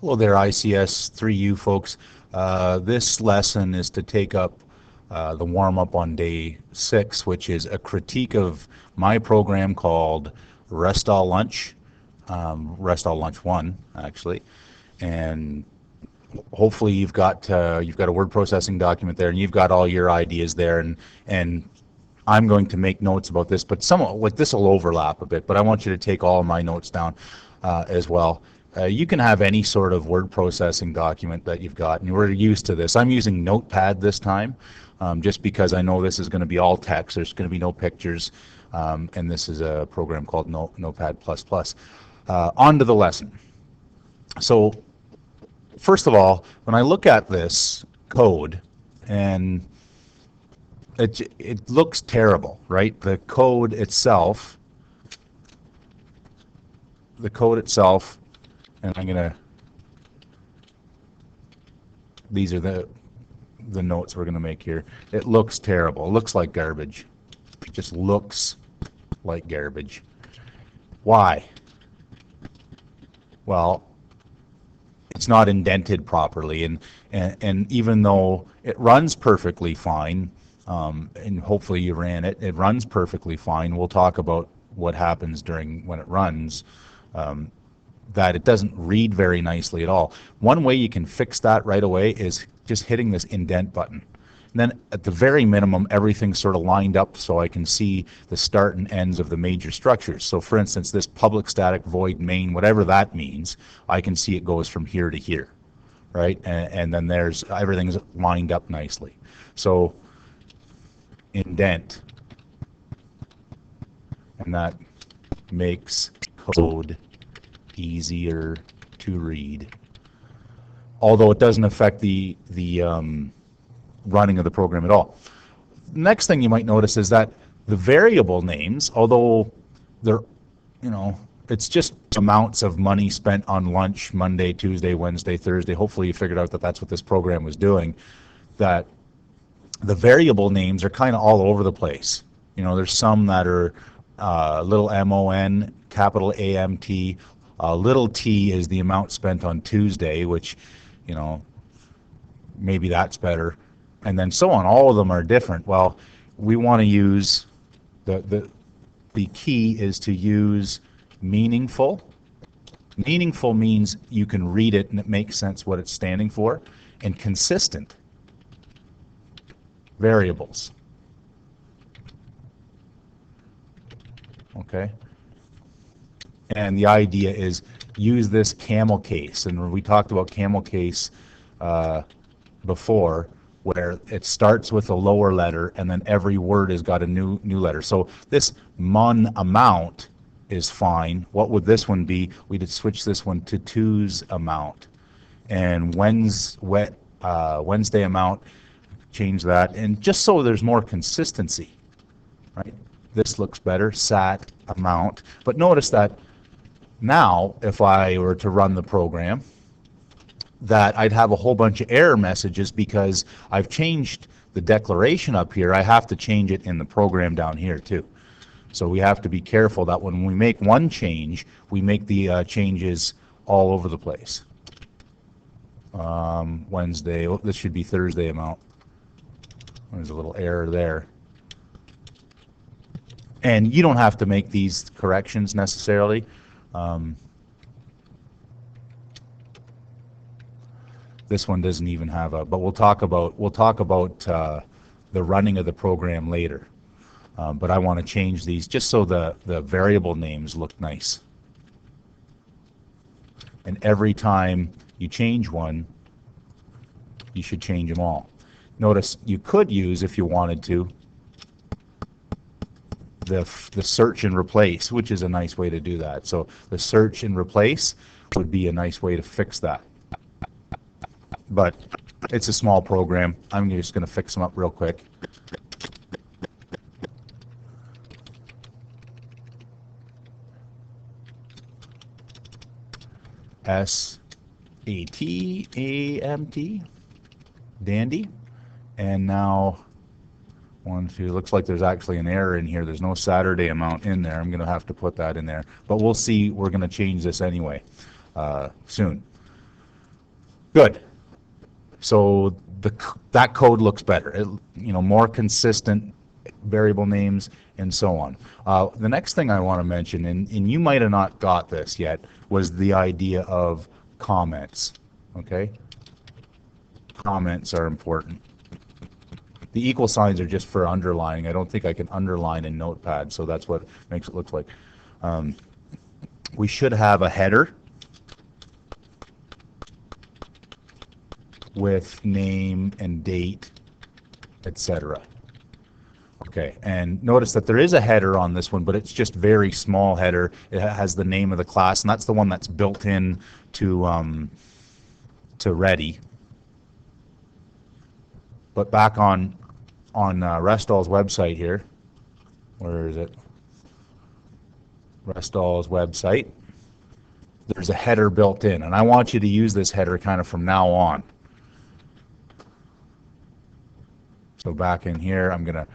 Hello there, ICS3U folks. This lesson is to take up the warm-up on day 6, which is a critique of my program called Restall Lunch, Restall Lunch 1, actually. And hopefully you've got a word processing document there, and you've got all your ideas there. And I'm going to make notes about this, but somewhat like this will overlap a bit. But I want you to take all of my notes down as well. You can have any sort of word processing document that you've got, and we're used to this. I'm using Notepad this time, just because I know this is going to be all text. There's going to be no pictures, and this is a program called Notepad++. On to the lesson. So first of all, when I look at this code, and it looks terrible, right? The code itself, and I'm gonna. These are the notes we're gonna make here. It looks terrible. It looks like garbage. It just looks like garbage. Why? Well, it's not indented properly, and even though it runs perfectly fine, and hopefully you ran it, it runs perfectly fine. We'll talk about what happens when it runs. That it doesn't read very nicely at all. One way you can fix that right away is just hitting this indent button. And then at the very minimum, everything's sort of lined up so I can see the start and ends of the major structures. So for instance, this public static void main, whatever that means, I can see it goes from here to here, right? And then everything's lined up nicely. So indent, and that makes code easier to read, although it doesn't affect the running of the program at all. Next thing you might notice is that the variable names, although they're, it's just amounts of money spent on lunch Monday, Tuesday, Wednesday, Thursday. Hopefully you figured out that that's what this program was doing, that the variable names are kind of all over the place. There's some that are little MON, capital AMT, little t is the amount spent on Tuesday, which, maybe that's better, and then so on. All of them are different. Well, we want to use the key is to use meaningful. Meaningful means you can read it and it makes sense what it's standing for, and consistent variables. Okay. And the idea is use this camel case, and we talked about camel case before, where it starts with a lower letter and then every word has got a new letter. So this mon amount is fine. What would this one be? We'd switch this one to two's amount, and Wednesday amount, change that, and just so there's more consistency, right? This looks better, sat amount. But notice that now, if I were to run the program, that I'd have a whole bunch of error messages because I've changed the declaration up here. I have to change it in the program down here too. So we have to be careful that when we make one change, we make the changes all over the place. Wednesday, this should be Thursday amount. There's a little error there. And you don't have to make these corrections necessarily. This one doesn't even have but we'll talk about the running of the program later. But I want to change these just so the variable names look nice. And every time you change one, you should change them all. Notice you could use, if you wanted to, the search and replace, which is a nice way to do that. So the search and replace would be a nice way to fix that. But it's a small program. I'm just going to fix them up real quick. SATAMT, dandy. And now, looks like there's actually an error in here. There's no Saturday amount in there. I'm going to have to put that in there. But we'll see. We're going to change this anyway soon. Good. So that code looks better. More consistent variable names and so on. The next thing I want to mention, and you might have not got this yet, was the idea of comments. Okay? Comments are important. The equal signs are just for underlining. I don't think I can underline in Notepad, so that's what makes it look like. We should have a header with name and date, etc. Okay, and notice that there is a header on this one, but it's just very small header. It has the name of the class, and that's the one that's built in to Ready. But back on Restall's website here, where is it? Restall's website. There's a header built in, and I want you to use this header kind of from now on. So back in here, I'm going to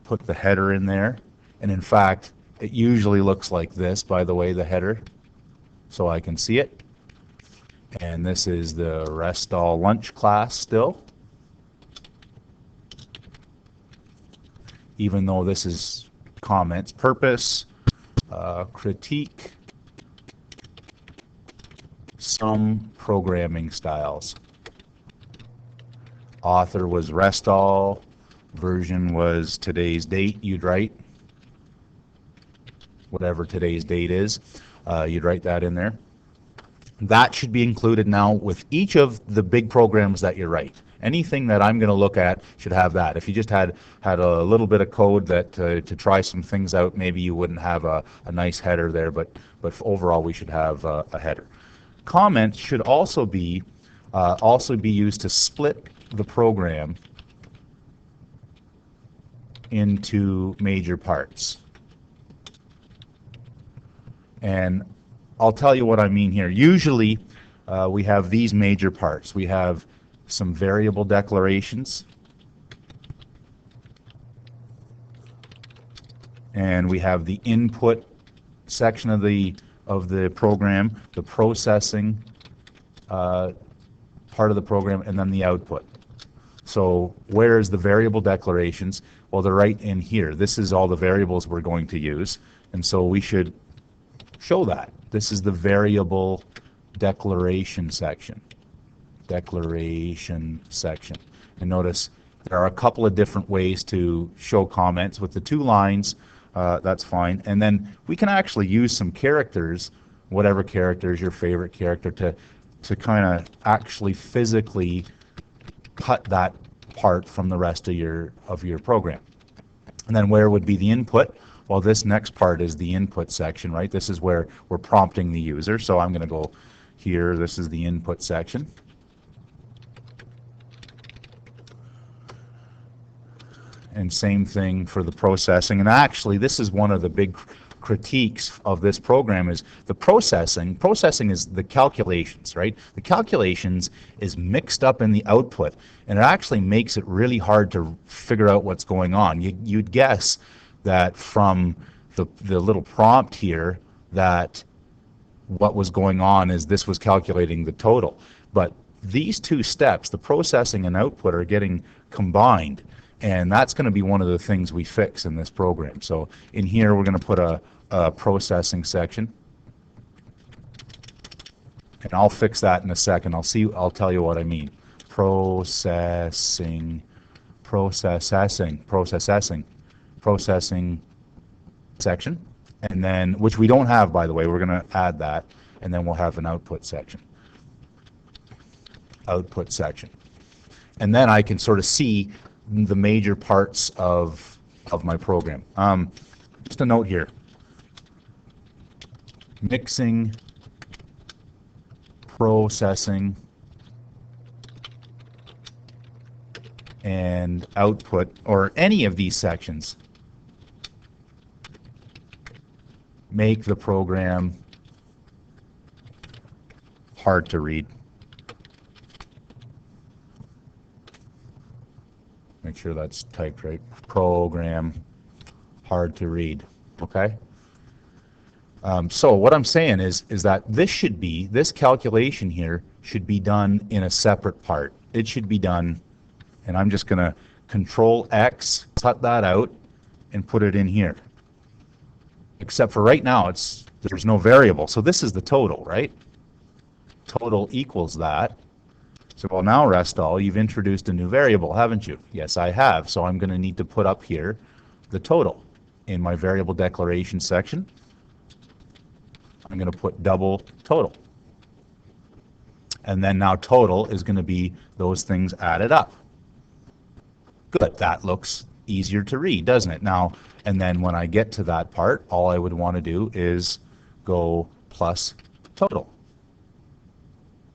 put the header in there, and in fact, it usually looks like this, by the way, the header, so I can see it. And this is the Restall lunch class still, even though this is comments. Purpose, critique, some programming styles. Author was Restall, version was today's date, you'd write whatever today's date is, you'd write that in there. That should be included now with each of the big programs that you write. Anything that I'm going to look at should have that. If you just had a little bit of code that to try some things out, maybe you wouldn't have a nice header there, but overall we should have a header. Comments should also be used to split the program into major parts. And I'll tell you what I mean here. Usually we have these major parts. We have some variable declarations, and we have the input section of the program, the processing part of the program, and then the output. So where is the variable declarations? Well, they're right in here. This is all the variables we're going to use, and so we should show that. This is the variable declaration section. Declaration section. And notice there are a couple of different ways to show comments. With the 2 lines, that's fine. And then we can actually use some characters, whatever character is your favorite character, to kind of actually physically cut that part from the rest of your program. And then where would be the input? Well, this next part is the input section, right? This is where we're prompting the user. So I'm going to go here. This is the input section. And same thing for the processing. And actually, this is one of the big critiques of this program is the processing. Processing is the calculations, right? The calculations is mixed up in the output, and it actually makes it really hard to figure out what's going on. You'd guess that from the little prompt here that what was going on is this was calculating the total. But these 2 steps, the processing and output, are getting combined. And that's going to be one of the things we fix in this program. So in here we're going to put a processing section. And I'll fix that in a second. I'll tell you what I mean. Processing section. And then, which we don't have, by the way, we're going to add that. And then we'll have an output section. Output section. And then I can sort of see the major parts of my program. Just a note here. Mixing, processing, and output, or any of these sections, make the program hard to read. Make sure that's typed right. Program hard to read. Okay? So what I'm saying is that this calculation here should be done in a separate part. It should be done, and I'm just going to Control X, cut that out, and put it in here. Except for right now, there's no variable. So this is the total, right? Total equals that. So well, now Restall, you've introduced a new variable, haven't you? Yes, I have. So I'm going to need to put up here the total in my variable declaration section. I'm going to put double total. And then now total is going to be those things added up. Good. That looks easier to read, doesn't it? Now, and then when I get to that part, all I would want to do is go plus total.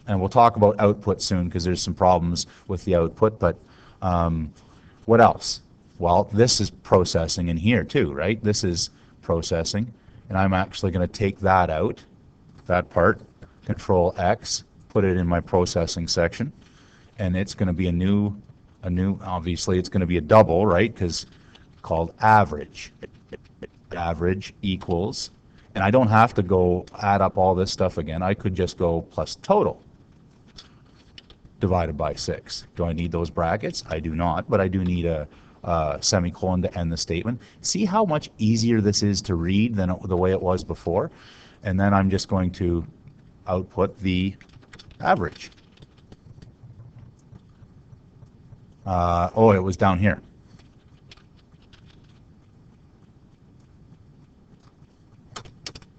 And we'll talk about output soon because there's some problems with the output, but what else? Well, this is processing in here too, right? This is processing, and I'm actually going to take that out, that part, Control X, put it in my processing section, and it's going to be a new, obviously it's going to be a double, right? Because called average. Average equals, and I don't have to go add up all this stuff again. I could just go plus total divided by 6. Do I need those brackets? I do not, but I do need a semicolon to end the statement. See how much easier this is to read than the way it was before? And then I'm just going to output the average. Oh, it was down here.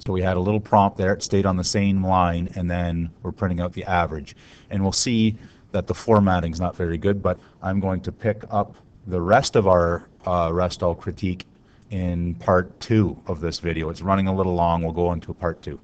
So we had a little prompt there. It stayed on the same line, and then we're printing out the average. And we'll see that the formatting is not very good, but I'm going to pick up the rest of our Restall critique in part 2 of this video. It's running a little long. We'll go into part 2.